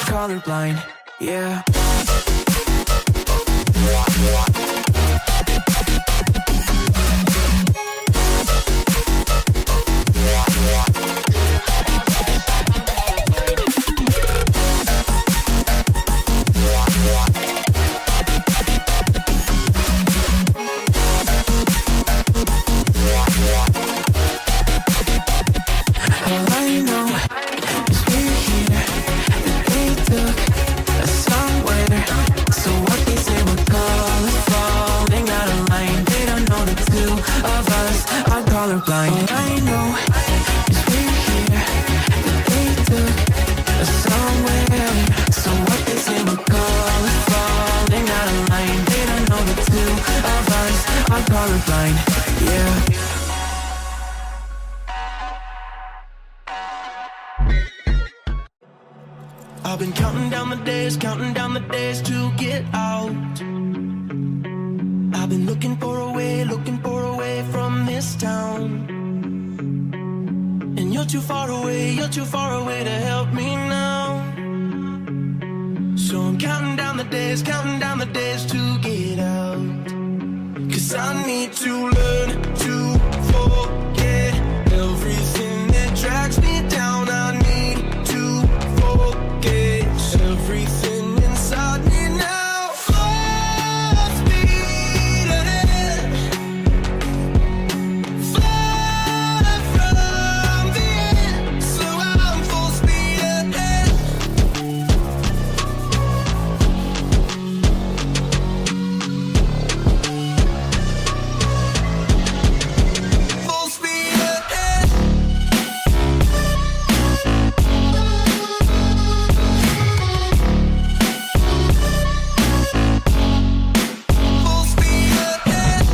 Colorblind, yeah. Colorblind. All I know is we're here, that they took us somewhere. So what they say we're colors falling out of line. They don't know the two of us are colorblind, yeah. I've been counting down the days to get out. I've been looking for a way from this town. And you're too far away to help me now. So I'm counting down the days to get out. 'Cause I need to learn to forget everything that drags me down. I need to forget everything inside me now. Full speed ahead, fly from the end. So I'm full speed ahead. Full speed ahead. Full speed ahead.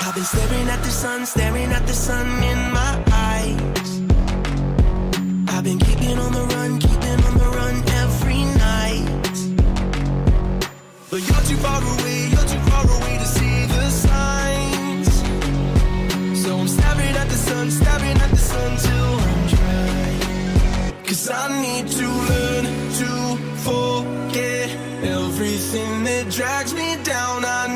I've been staring at the sun in my eyes. I've been keeping on the run every night. But you're too far away to see the signs. So I'm staring at the sun till I'm dry. 'Cause I need to learn to forget everything that drags me down. I